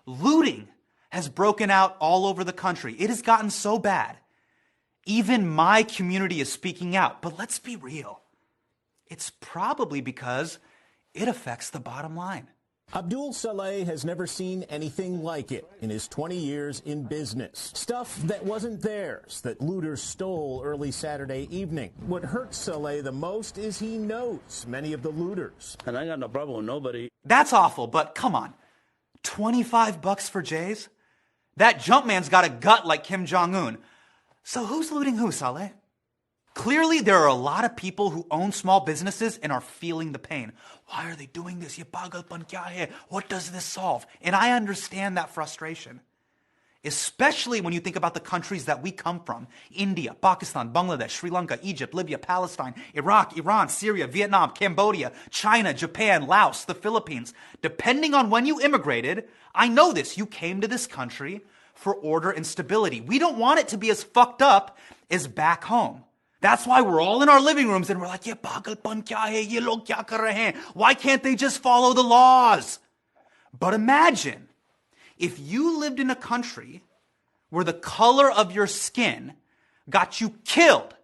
Looting has broken out all over the country. It has gotten so bad. Even my community is speaking out. But let's be real. It's probably because it affects the bottom line. Abdul Saleh has never seen anything like it in his 20 years in business. Stuff that wasn't theirs, that looters stole early Saturday evening. What hurts Saleh the most is he knows many of the looters. And I got no problem with nobody. That's awful, but come on. $25 for Jays? That Jumpman's got a gut like Kim Jong-un. So who's looting who, Saleh? Clearly, there are a lot of people who own small businesses and are feeling the pain. Why are they doing this? Ye pagalpan kya hai? What does this solve? And I understand that frustration. Especially when you think about the countries that we come from. India, Pakistan, Bangladesh, Sri Lanka, Egypt, Libya, Palestine, Iraq, Iran, Syria, Vietnam, Cambodia, China, Japan, Laos, the Philippines. Depending on when you immigrated, I know this, you came to this country for order and stability. We don't want it to be as fucked up as back home. That's why we're all in our living rooms and we're like, ye pagalpan kya hai? Ye log kya kar rahe hain? Why can't they just follow the laws? But imagine if you lived in a country where the color of your skin got you killed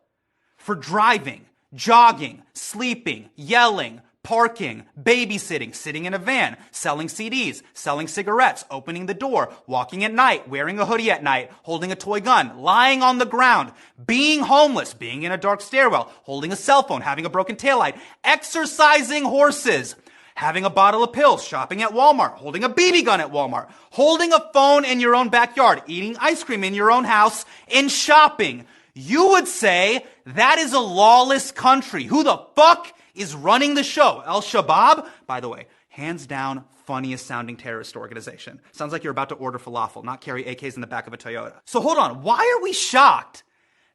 for driving, jogging, sleeping, yelling, parking, babysitting, sitting in a van, selling CDs, selling cigarettes, opening the door, walking at night, wearing a hoodie at night, holding a toy gun, lying on the ground, being homeless, being in a dark stairwell, holding a cell phone, having a broken taillight, exercising horses, having a bottle of pills, shopping at Walmart, holding a BB gun at Walmart, holding a phone in your own backyard, eating ice cream in your own house, and shopping. You would say that is a lawless country. Who the fuck is running the show? Al-Shabaab, by the way, hands down, funniest sounding terrorist organization. Sounds like you're about to order falafel, not carry AKs in the back of a Toyota. So hold on, why are we shocked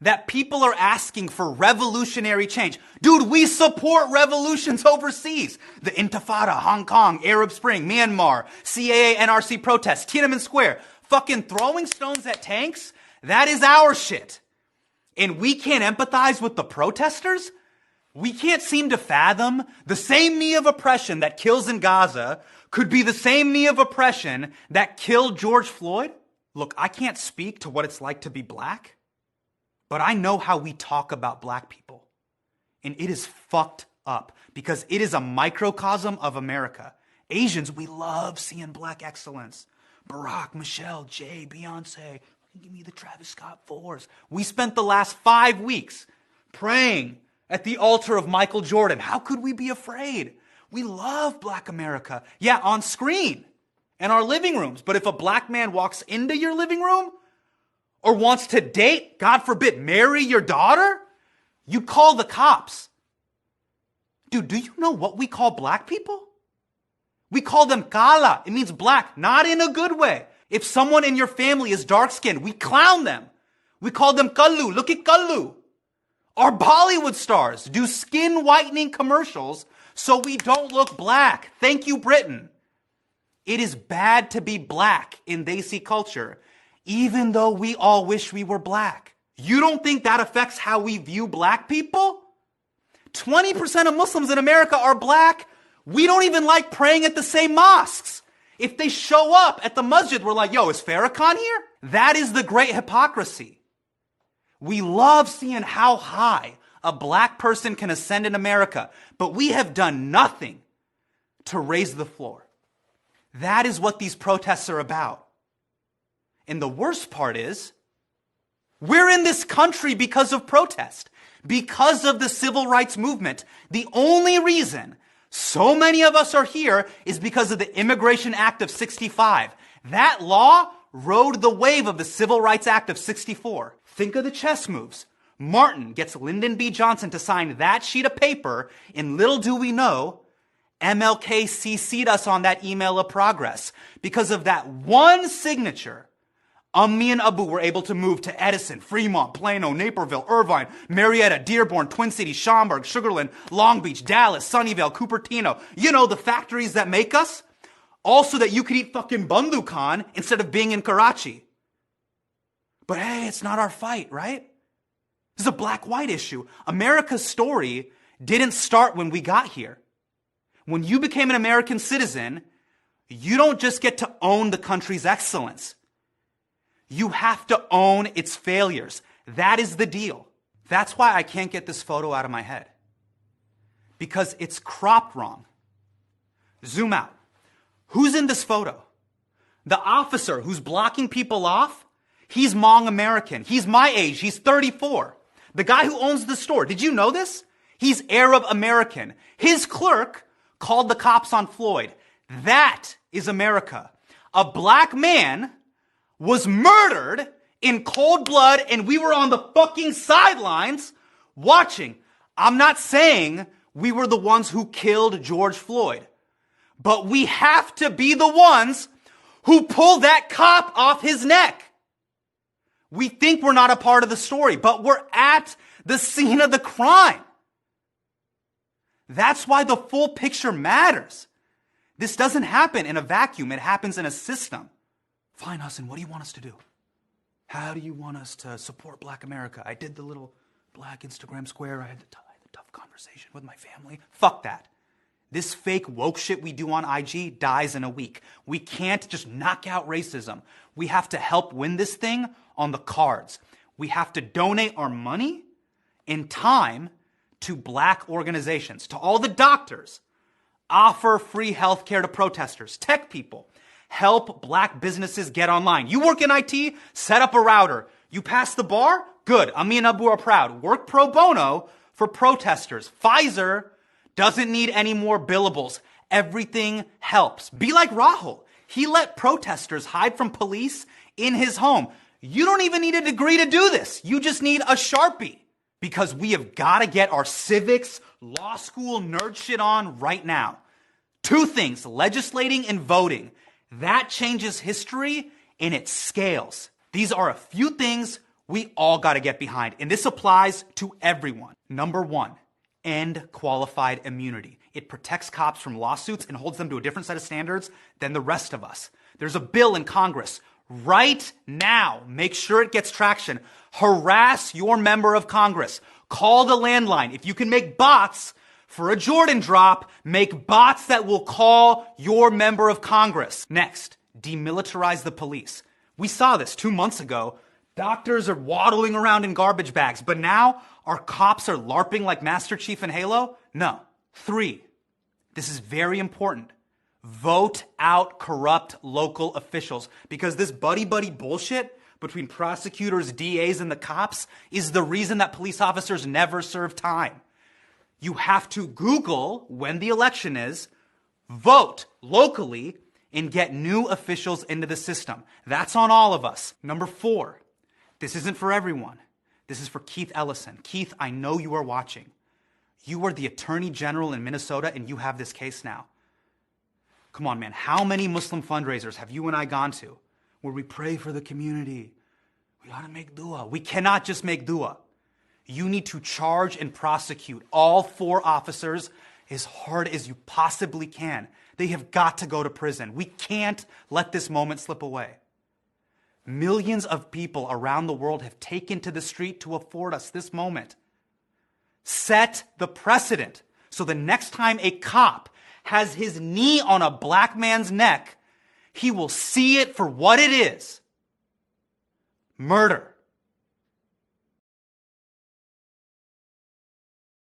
that people are asking for revolutionary change? Dude, we support revolutions overseas. The Intifada, Hong Kong, Arab Spring, Myanmar, CAA, NRC protests, Tiananmen Square, fucking throwing stones at tanks, that is our shit. And we can't empathize with the protesters? We can't seem to fathom the same knee of oppression that kills in Gaza could be the same knee of oppression that killed George Floyd? Look, I can't speak to what it's like to be black, but I know how we talk about black people. And it is fucked up because it is a microcosm of America. Asians, we love seeing black excellence. Barack, Michelle, Jay, Beyonce, give me the Travis Scott fours. We spent the last 5 weeks praying at the altar of Michael Jordan. How could we be afraid? We love black America. Yeah, on screen and our living rooms. But if a black man walks into your living room or wants to date, God forbid, marry your daughter, you call the cops. Dude, do you know what we call black people? We call them kala. It means black, not in a good way. If someone in your family is dark-skinned, we clown them. We call them kallu. Look at kallu. Our Bollywood stars do skin whitening commercials so we don't look black. Thank you, Britain. It is bad to be black in Desi culture, even though we all wish we were black. You don't think that affects how we view black people? 20% of Muslims in America are black. We don't even like praying at the same mosques. If they show up at the masjid, we're like, yo, is Farrakhan here? That is the great hypocrisy. We love seeing how high a black person can ascend in America, but we have done nothing to raise the floor. That is what these protests are about. And the worst part is, we're in this country because of protest, because of the civil rights movement. The only reason so many of us are here is because of the Immigration Act of 65. That law rode the wave of the Civil Rights Act of 64. Think of the chess moves. Martin gets Lyndon B. Johnson to sign that sheet of paper, and little do we know, MLK CC'd us on that email of progress. Because of that one signature, me and Abu were able to move to Edison, Fremont, Plano, Naperville, Irvine, Marietta, Dearborn, Twin Cities, Schaumburg, Sugar Land, Long Beach, Dallas, Sunnyvale, Cupertino. You know, the factories that make us. Also that you could eat fucking Bandhu Khan instead of being in Karachi. But hey, it's not our fight, right? This is a black-white issue. America's story didn't start when we got here. When you became an American citizen, You don't just get to own the country's excellence. You have to own its failures. That is the deal. That's why I can't get this photo out of my head. Because it's cropped wrong. Zoom out. Who's in this photo? The officer who's blocking people off, he's Hmong American. He's my age. He's 34. The guy who owns the store, did you know this? He's Arab American. His clerk called the cops on Floyd. That is America. A black man was murdered in cold blood and we were on the fucking sidelines watching. I'm not saying we were the ones who killed George Floyd, but we have to be the ones who pull that cop off his neck. We think we're not a part of the story, but we're at the scene of the crime. That's why the full picture matters. This doesn't happen in a vacuum. It happens in a system. Fine, Hassan, what do you want us to do? How do you want us to support Black America? I did the little Black Instagram square. I had the tough conversation with my family. Fuck that. This fake woke shit we do on IG dies in a week. We can't just knock out racism. We have to help win this thing on the cards. We have to donate our money and time to black organizations, to all the doctors. Offer free healthcare to protesters, tech people. Help black businesses get online. You work in IT, set up a router. You pass the bar? Good. Ami and Abu are proud. Work pro bono for protesters. Pfizer doesn't need any more billables. Everything helps. Be like Rahul. He let protesters hide from police in his home. You don't even need a degree to do this. You just need a Sharpie. Because we have got to get our civics, law school nerd shit on right now. Two things, legislating and voting. That changes history and it scales. These are a few things we all got to get behind. And this applies to everyone. Number one, end qualified immunity. It protects cops from lawsuits and holds them to a different set of standards than the rest of us. There's a bill in Congress right now. Make sure it gets traction. Harass your member of Congress. Call the landline. If you can make bots for a Jordan drop, make bots that will call your member of Congress. Next, demilitarize the police. We saw this 2 months ago. Doctors are waddling around in garbage bags, but now our cops are LARPing like Master Chief in Halo? No. 3, this is very important. Vote out corrupt local officials because this buddy-buddy bullshit between prosecutors, DAs, and the cops is the reason that police officers never serve time. You have to Google when the election is, vote locally, and get new officials into the system. That's on all of us. Number 4, this isn't for everyone. This is for Keith Ellison. Keith, I know you are watching. You are the Attorney General in Minnesota, and you have this case now. Come on, man. How many Muslim fundraisers have you and I gone to where we pray for the community? We gotta make dua. We cannot just make dua. You need to charge and prosecute all 4 officers as hard as you possibly can. They have got to go to prison. We can't let this moment slip away. Millions of people around the world have taken to the street to afford us this moment. Set the precedent so the next time a cop has his knee on a black man's neck, he will see it for what it is. Murder.